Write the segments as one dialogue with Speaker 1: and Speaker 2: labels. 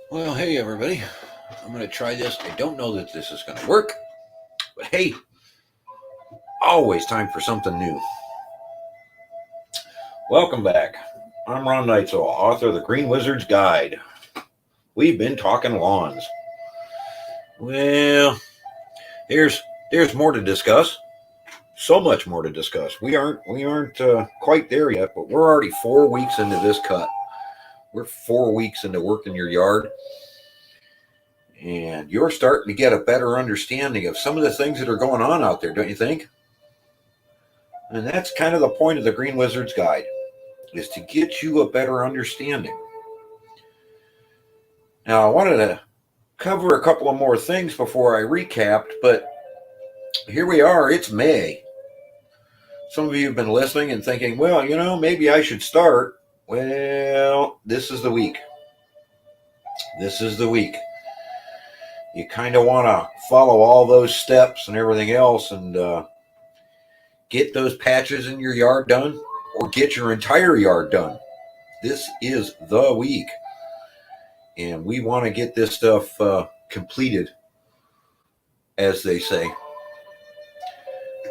Speaker 1: Well, hey everybody. I'm going to try this. I don't know that this is going to work, but hey, always time for something new. Welcome back. I'm Ron Neitzel, author of The Green Wizard's Guide. We've been talking lawns. Well, there's more to discuss. So much more to discuss. We aren't quite there yet, but we're already 4 weeks into this cut. We're 4 weeks into working your yard, and you're starting to get a better understanding of some of the things that are going on out there, don't you think? And that's kind of the point of the Green Wizard's Guide, is to get you a better understanding. Now, I wanted to cover a couple of more things before I recapped, but here we are. It's May. Some of you have been listening and thinking, well, maybe I should start. Well, this is the week. This is the week. You kind of want to follow all those steps and everything else and get those patches in your yard done, or get your entire yard done. This is the week. And we want to get this stuff completed, as they say.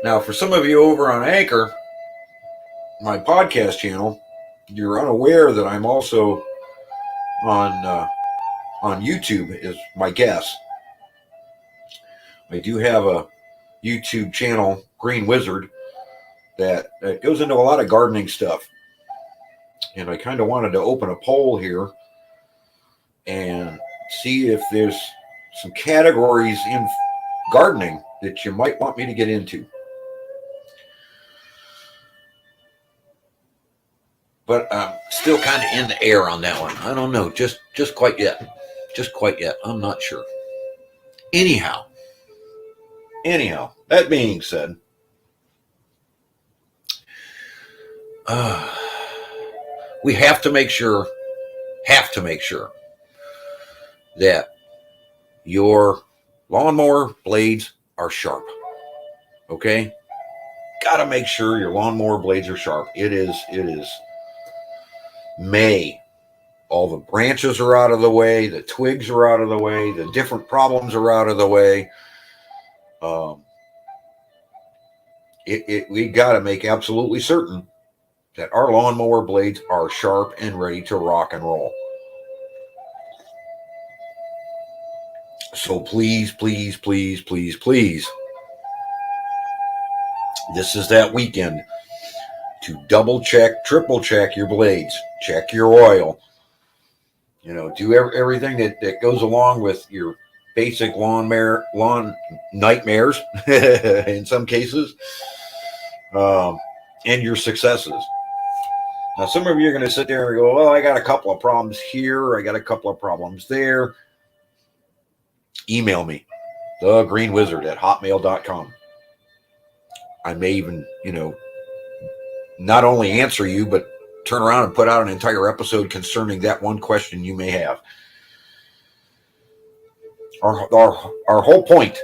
Speaker 1: Now, for some of you over on Anchor, my podcast channel, you're unaware that I'm also on YouTube, is my guess. I do have a YouTube channel, Green Wizard, that goes into a lot of gardening stuff. And I kind of wanted to open a poll here and see if there's some categories in gardening that you might want me to get into. But I'm still kind of in the air on that one. I don't know, just quite yet. Just quite yet. I'm not sure. Anyhow, that being said, we have to make sure that your lawnmower blades are sharp. Okay? Got to make sure your lawnmower blades are sharp. It is May. All the branches are out of the way, the twigs are out of the way, the different problems are out of the way. We got to make absolutely certain that our lawnmower blades are sharp and ready to rock and roll. So please, please, please, please, please, this is that weekend to double check, triple check your blades, check your oil, do everything that goes along with your basic lawn nightmares in some cases, and your successes. Now, some of you are going to sit there and go, well, I got a couple of problems here, I got a couple of problems there. Email me, thegreenwizard@hotmail.com. I may even, not only answer you, but turn around and put out an entire episode concerning that one question you may have. Our whole point,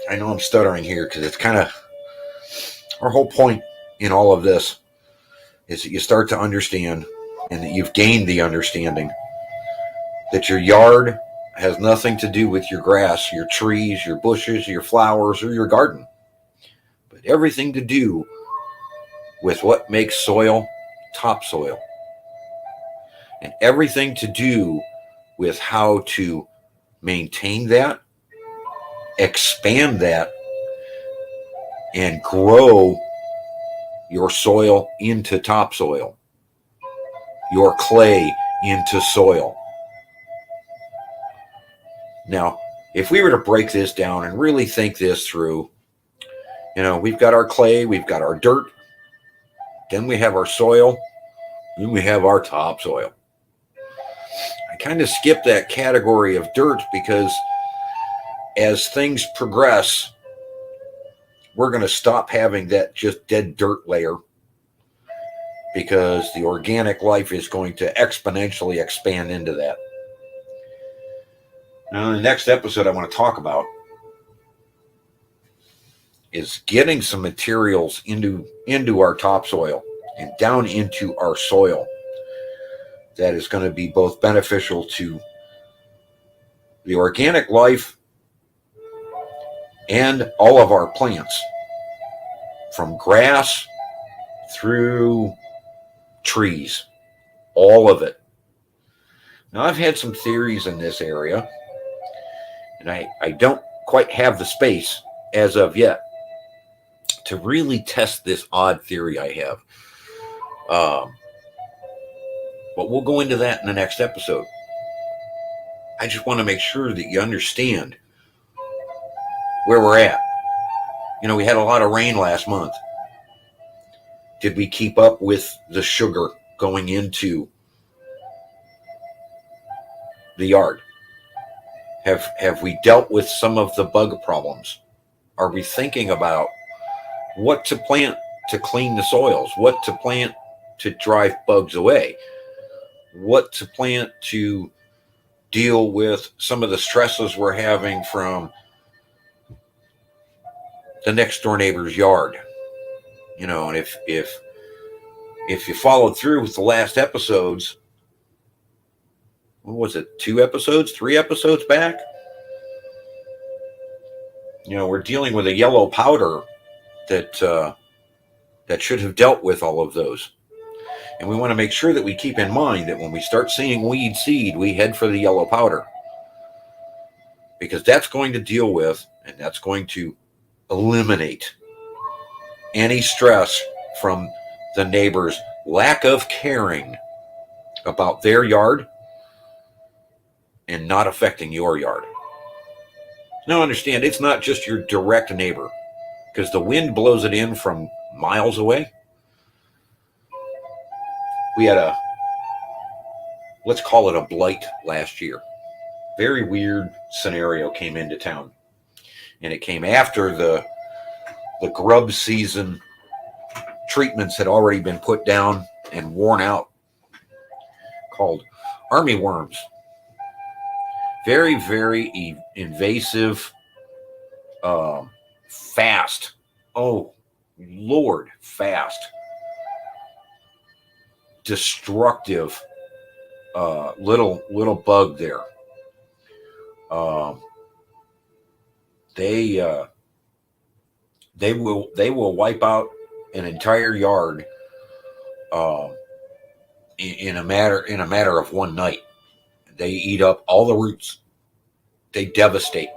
Speaker 1: I know I'm stuttering here because it's kind of, our whole point in all of this is that you start to understand, and that you've gained the understanding, that your yard has nothing to do with your grass, your trees, your bushes, your flowers, or your garden, but everything to do with what makes soil topsoil, and everything to do with how to maintain that, expand that, and grow your soil into topsoil, your clay into soil. Now, if we were to break this down and really think this through, we've got our clay, we've got our dirt, then we have our soil, then we have our topsoil. I kind of skipped that category of dirt because as things progress, we're going to stop having that just dead dirt layer, because the organic life is going to exponentially expand into that. Now, in the next episode I want to talk about is getting some materials into our topsoil and down into our soil that is going to be both beneficial to the organic life and all of our plants, from grass through trees, all of it. Now, I've had some theories in this area, and I don't quite have the space as of yet to really test this odd theory I have. But we'll go into that in the next episode. I just want to make sure that you understand where we're at. We had a lot of rain last month. Did we keep up with the sugar going into the yard? Have we dealt with some of the bug problems? Are we thinking about what to plant to clean the soils? What to plant to drive bugs away? What to plant to deal with some of the stresses we're having from the next door neighbor's yard? And if you followed through with the last episodes, what was it, 3 episodes back? We're dealing with a yellow powder that should have dealt with all of those. And we want to make sure that we keep in mind that when we start seeing weed seed, we head for the yellow powder. Because that's going to deal with, and that's going to eliminate any stress from the neighbor's lack of caring about their yard and not affecting your yard. Now understand, it's not just your direct neighbor, because the wind blows it in from miles away. We had let's call it a blight last year. Very weird scenario came into town. And it came after the grub season treatments had already been put down and worn out, called army worms. Very, very invasive, fast. Oh, Lord, fast. Destructive little bug there. They will wipe out an entire yard in a matter of one night. They eat up all the roots. They devastate.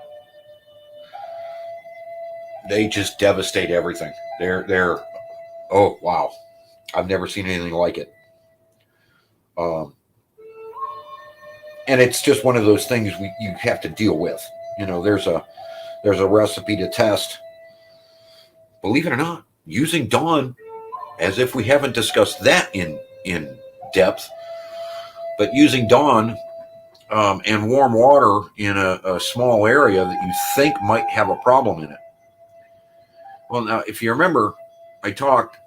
Speaker 1: They just devastate everything. They're oh wow. I've never seen anything like it. And it's just one of those things you have to deal with. There's a recipe to test. Believe it or not, using Dawn, as if we haven't discussed that in depth, but using Dawn and warm water in a small area that you think might have a problem in it. Well, now, if you remember, I talked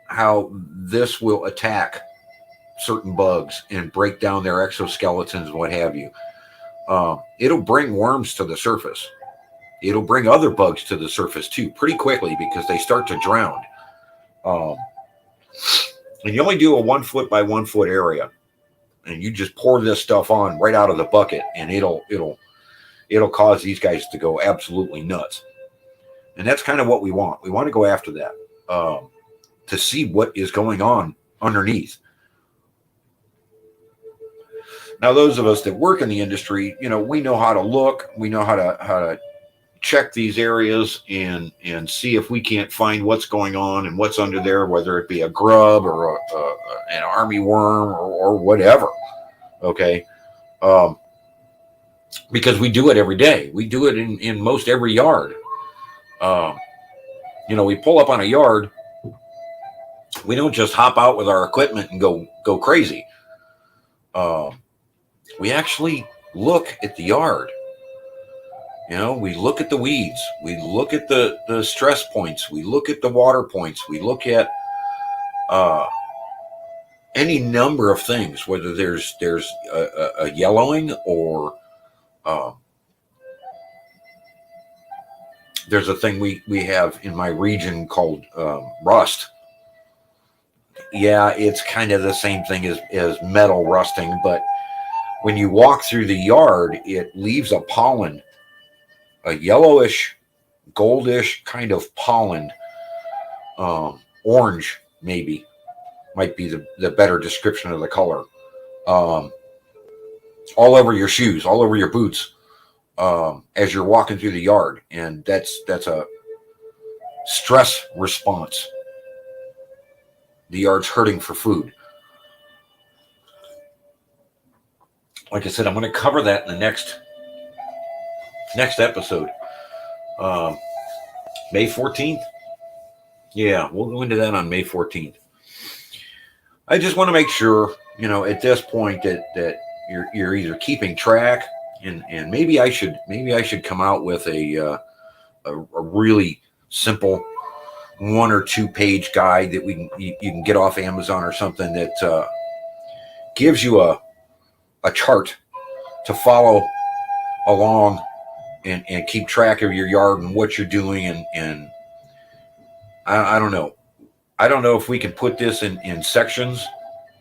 Speaker 1: how this will attack certain bugs and break down their exoskeletons and what have you. It'll bring worms to the surface. It'll bring other bugs to the surface too, pretty quickly, because they start to drown. And you only do a 1 foot by 1 foot area, and you just pour this stuff on right out of the bucket, and it'll cause these guys to go absolutely nuts. And that's kind of what we want. We want to go after that, to see what is going on underneath. Now, those of us that work in the industry, we know how to look. We know how to check these areas and see if we can't find what's going on and what's under there, whether it be a grub or an army worm or whatever. Okay. Because we do it every day. We do it in most every yard. We pull up on a yard. We don't just hop out with our equipment and go crazy. We actually look at the yard. We look at the weeds. We look at the stress points. We look at the water points. We look at any number of things, whether there's a yellowing or there's a thing we have in my region called rust. Yeah, it's kind of the same thing as metal rusting, but when you walk through the yard, it leaves a pollen, a yellowish, goldish kind of pollen, orange maybe, might be the better description of the color, um, all over your shoes, all over your boots, as you're walking through the yard. And that's a stress response. The yard's hurting for food. Like I said, I'm going to cover that in the next episode. May 14th. Yeah, we'll go into that on May 14th. I just want to make sure, at this point that you're either keeping track, and maybe I should come out with a really simple 1 or 2 page guide that you can get off Amazon or something that gives you a chart to follow along and keep track of your yard and what you're doing. And I don't know. I don't know if we can put this in sections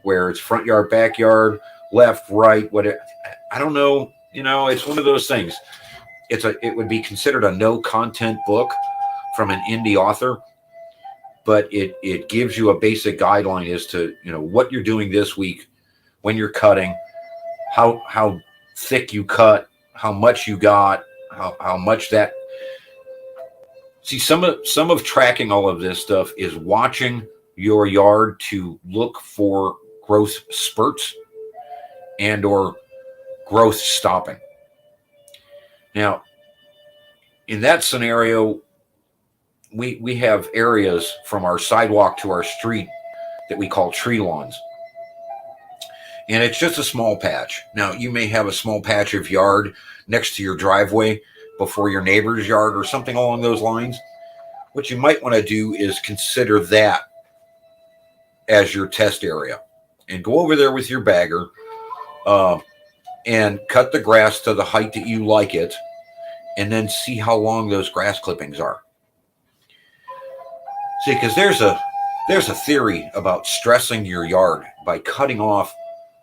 Speaker 1: where it's front yard, backyard, left, right, whatever. I don't know. It's one of those things. It would be considered a no content book from an indie author, but it gives you a basic guideline as to, what you're doing this week, when you're cutting, how thick you cut, how much you got, how much that. See, some of tracking all of this stuff is watching your yard to look for growth spurts and or growth stopping. Now, in that scenario, we have areas from our sidewalk to our street that we call tree lawns. And it's just a small patch. Now, you may have a small patch of yard next to your driveway before your neighbor's yard or something along those lines. What you might want to do is consider that as your test area and go over there with your bagger and cut the grass to the height that you like it, and then see how long those grass clippings are. See, because there's a theory about stressing your yard by cutting off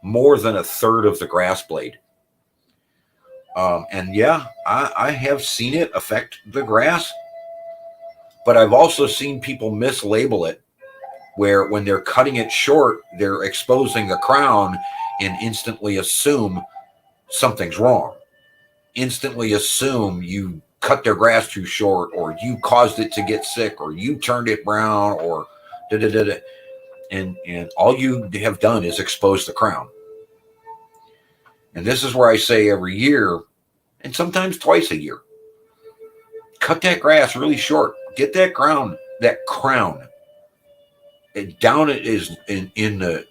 Speaker 1: more than 1/3 of the grass blade. And yeah, I have seen it affect the grass, but I've also seen people mislabel it, where when they're cutting it short, they're exposing the crown and instantly assume something's wrong. Instantly assume you cut their grass too short, or you caused it to get sick, or you turned it brown, or da-da-da-da. And all you have done is expose the crown. And this is where I say every year, and sometimes twice a year, cut that grass really short. Get that crown down. It is in the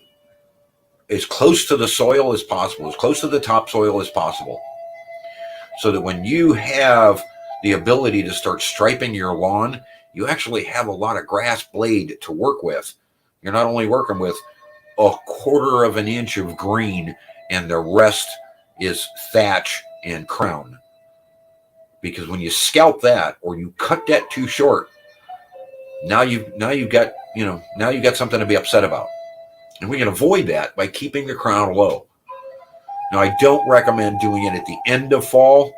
Speaker 1: as close to the soil as possible, as close to the topsoil as possible, so that when you have the ability to start striping your lawn, you actually have a lot of grass blade to work with. You're not only working with 1/4 of an inch of green, and the rest is thatch and crown. Because when you scalp that, or you cut that too short, now you've got something to be upset about. And we can avoid that by keeping the crown low. Now, I don't recommend doing it at the end of fall,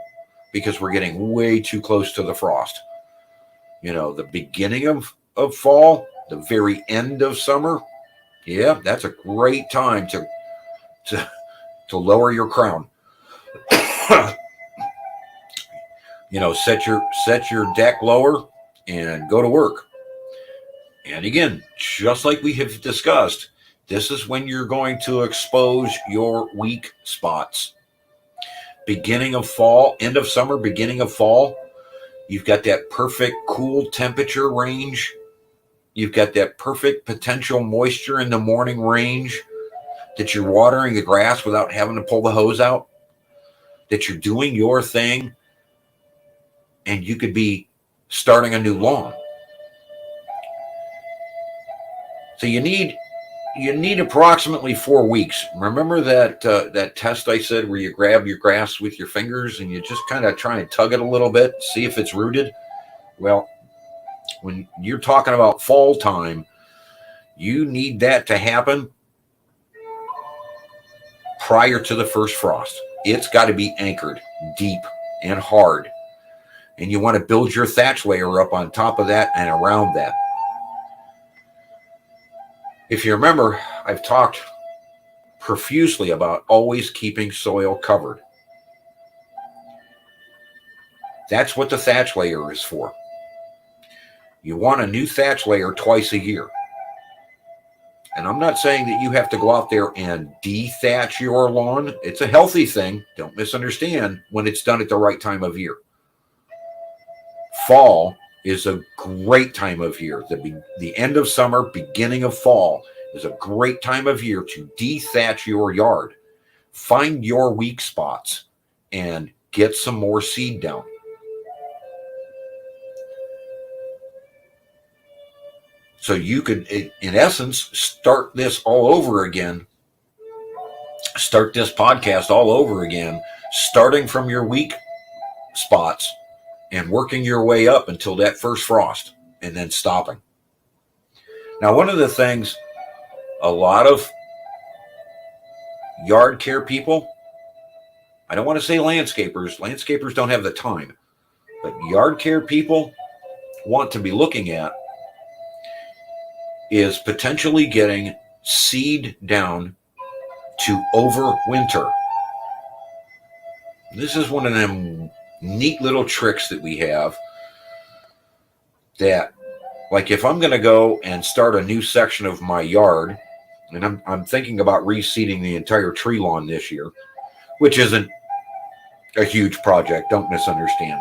Speaker 1: because we're getting way too close to the frost. The beginning of fall, the very end of summer, yeah, that's a great time to lower your crown. Set your deck lower and go to work. And again, just like we have discussed, this is when you're going to expose your weak spots. Beginning of fall, end of summer, beginning of fall, you've got that perfect cool temperature range. You've got that perfect potential moisture in the morning range, that you're watering the grass without having to pull the hose out, that you're doing your thing, and you could be starting a new lawn. So you need approximately 4 weeks. Remember that test I said where you grab your grass with your fingers and you just kind of try and tug it a little bit, see if it's rooted? Well, when you're talking about fall time, you need that to happen prior to the first frost. It's got to be anchored deep and hard. And you want to build your thatch layer up on top of that and around that. If you remember, I've talked profusely about always keeping soil covered. That's what the thatch layer is for. You want a new thatch layer twice a year. And I'm not saying that you have to go out there and dethatch your lawn. It's a healthy thing. Don't misunderstand, when it's done at the right time of year. Fall is a great time of year. The end of summer, beginning of fall is a great time of year to dethatch your yard. Find your weak spots and get some more seed down. So you could, in essence, start this all over again. Start this podcast all over again, starting from your weak spots and working your way up until that first frost, and then stopping. Now, one of the things a lot of yard care people, I don't want to say landscapers don't have the time, but yard care people want to be looking at is potentially getting seed down to overwinter. This is one of them neat little tricks that we have that, like, if I'm going to go and start a new section of my yard, and I'm thinking about reseeding the entire tree lawn this year, which isn't a huge project, don't misunderstand.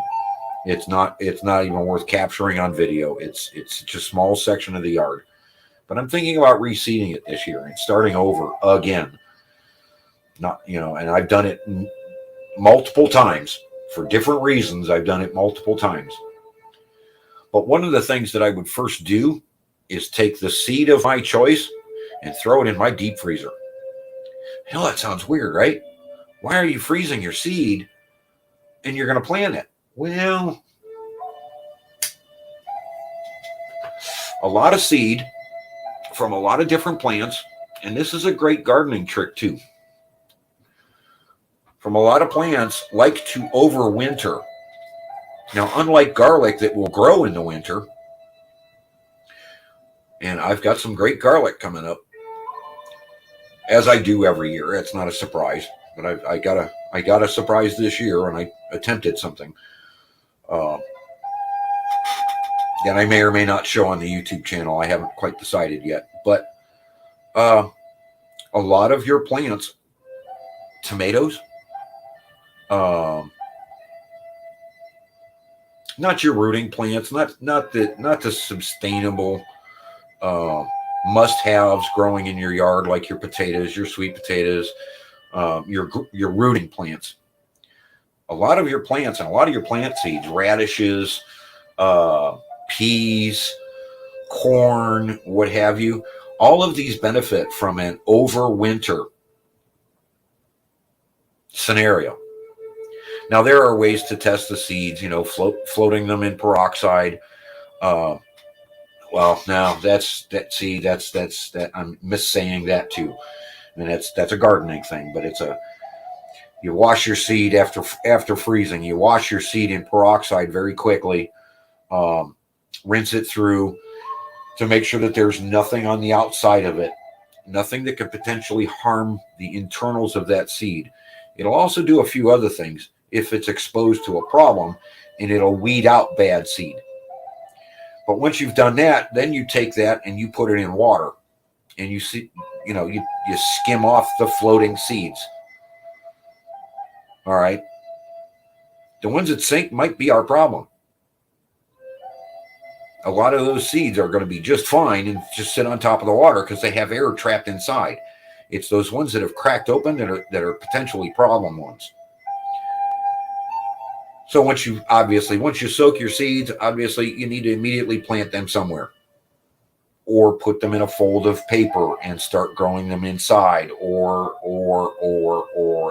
Speaker 1: It's not even worth capturing on video. It's just a small section of the yard. But I'm thinking about reseeding it this year and starting over again. And I've done it multiple times for different reasons. I've done it multiple times. But one of the things that I would first do is take the seed of my choice and throw it in my deep freezer. Hell, that sounds weird, right? Why are you freezing your seed and you're going to plant it? Well, a lot of seed from a lot of different plants, and this is a great gardening trick too, from a lot of plants like to overwinter. Now, unlike garlic that will grow in the winter, and I've got some great garlic coming up, as I do every year. It's not a surprise, but I got a surprise this year, and I attempted something that I may or may not show on the YouTube channel. I haven't quite decided yet. But a lot of your plants, tomatoes, not your rooting plants, not the sustainable must-haves growing in your yard, like your potatoes, your sweet potatoes, your rooting plants. A lot of your plants and a lot of your plant seeds, radishes, peas, corn, what have you, all of these benefit from an overwinter scenario. Now, there are ways to test the seeds, floating them in peroxide. Well, now that's I'm missaying that too. And that's a gardening thing, but you wash your seed after freezing. You wash your seed in peroxide very quickly. Rinse it through to make sure that there's nothing on the outside of it, nothing that could potentially harm the internals of that seed. It'll also do a few other things if it's exposed to a problem, and it'll weed out bad seed. But once you've done that, then you take that and you put it in water, and you skim off the floating seeds. All right. The ones that sink might be our problem. A lot of those seeds are going to be just fine and just sit on top of the water because they have air trapped inside. It's those ones that have cracked open that are potentially problem ones. So once you soak your seeds, obviously you need to immediately plant them somewhere, or put them in a fold of paper and start growing them inside, or,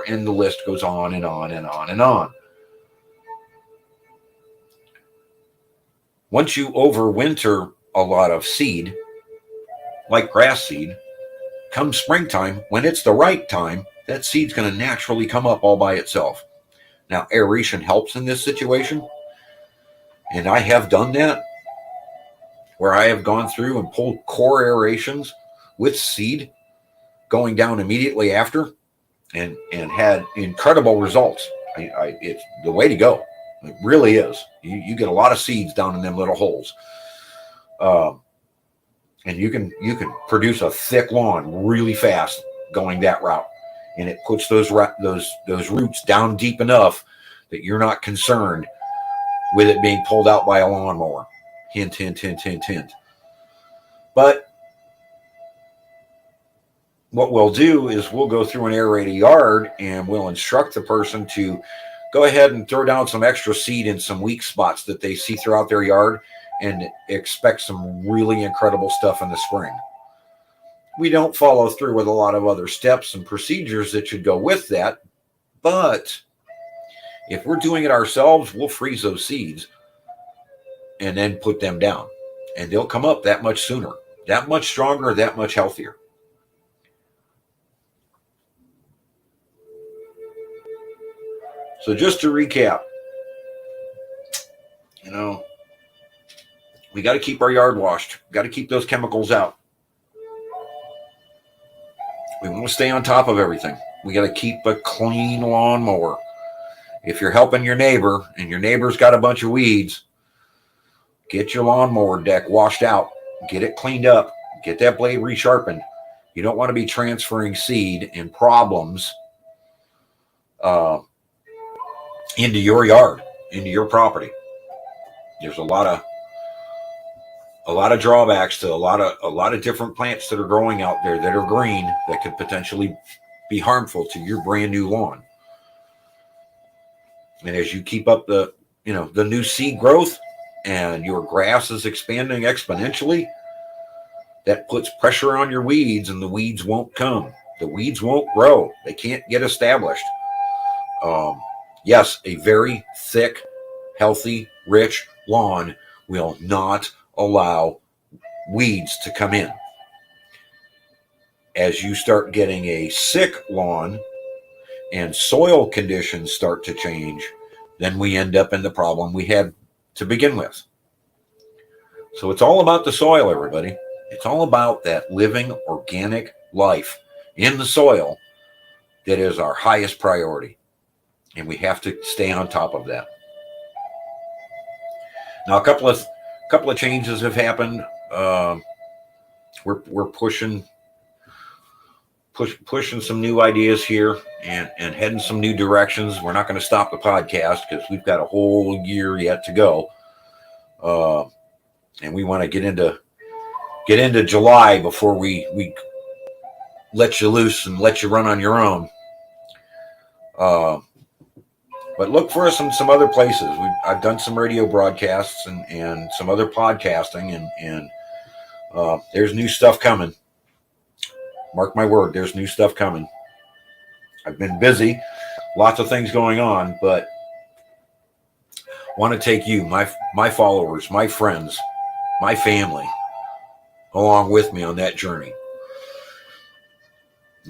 Speaker 1: and the list goes on and on and on and on. Once you overwinter a lot of seed, like grass seed, come springtime, when it's the right time, that seed's going to naturally come up all by itself. Now, aeration helps in this situation, and I have done that, where I have gone through and pulled core aerations with seed going down immediately after, and had incredible results. It's the way to go. It really is. You get a lot of seeds down in them little holes, and you can produce a thick lawn really fast going that route, and it puts those roots down deep enough that you're not concerned with it being pulled out by a lawnmower. Hint, hint, hint, hint, hint. But what we'll do is we'll go through an aerated yard and we'll instruct the person to go ahead and throw down some extra seed in some weak spots that they see throughout their yard, and expect some really incredible stuff in the spring. We don't follow through with a lot of other steps and procedures that should go with that, but if we're doing it ourselves, we'll freeze those seeds and then put them down, and they'll come up that much sooner, that much stronger, that much healthier. So just to recap, we got to keep our yard washed. Got to keep those chemicals out. We want to stay on top of everything. We got to keep a clean lawnmower. If you're helping your neighbor and your neighbor's got a bunch of weeds, get your lawnmower deck washed out. Get it cleaned up. Get that blade resharpened. You don't want to be transferring seed and problems into your yard, into your property. There's a lot of drawbacks to a lot of different plants that are growing out there that are green that could potentially be harmful to your brand new lawn. And as you keep up the new seed growth and your grass is expanding exponentially, that puts pressure on your weeds, and the weeds won't come. The weeds won't grow. They can't get established. Yes, a very thick, healthy, rich lawn will not allow weeds to come in. As you start getting a sick lawn and soil conditions start to change, then we end up in the problem we had to begin with. So it's all about the soil, everybody. It's all about that living organic life in the soil that is our highest priority. And we have to stay on top of that. Now, a couple of changes have happened. We're pushing some new ideas here and heading some new directions. We're not going to stop the podcast because we've got a whole year yet to go, and we want to get into July before we let you loose and let you run on your own. But look for us in some other places. I've done some radio broadcasts and some other podcasting, and there's new stuff coming. Mark my word, there's new stuff coming. I've been busy, lots of things going on, but want to take you, my followers, my friends, my family, along with me on that journey.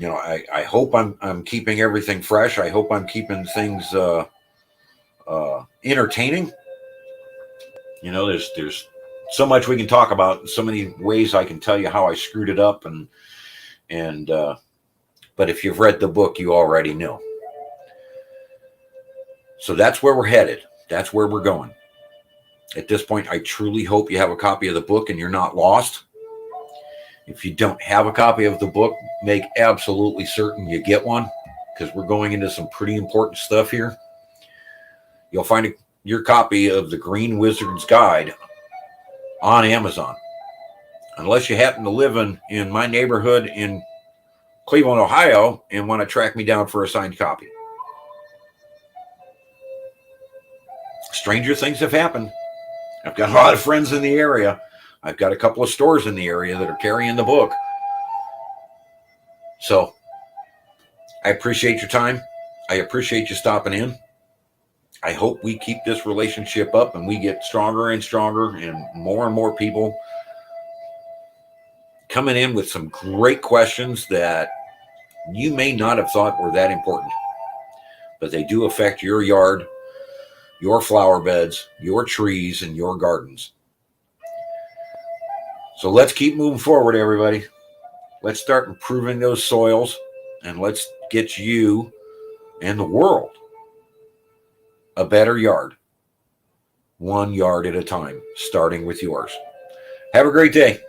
Speaker 1: I hope I'm keeping everything fresh. I hope I'm keeping things entertaining. There's so much we can talk about, so many ways I can tell you how I screwed it up, but if you've read the book, you already know. So that's where we're headed. That's where we're going. At this point, I truly hope you have a copy of the book and you're not lost. If you don't have a copy of the book, make absolutely certain you get one, because we're going into some pretty important stuff here. You'll find your copy of the Green Wizard's Guide on Amazon. Unless you happen to live in my neighborhood in Cleveland, Ohio, and want to track me down for a signed copy. Stranger things have happened. I've got a lot of friends in the area. I've got a couple of stores in the area that are carrying the book. So I appreciate your time. I appreciate you stopping in. I hope we keep this relationship up and we get stronger and stronger, and more people coming in with some great questions that you may not have thought were that important, but they do affect your yard, your flower beds, your trees, and your gardens. So let's keep moving forward, everybody. Let's start improving those soils, and let's get you and the world a better yard, 1 yard at a time, starting with yours. Have a great day.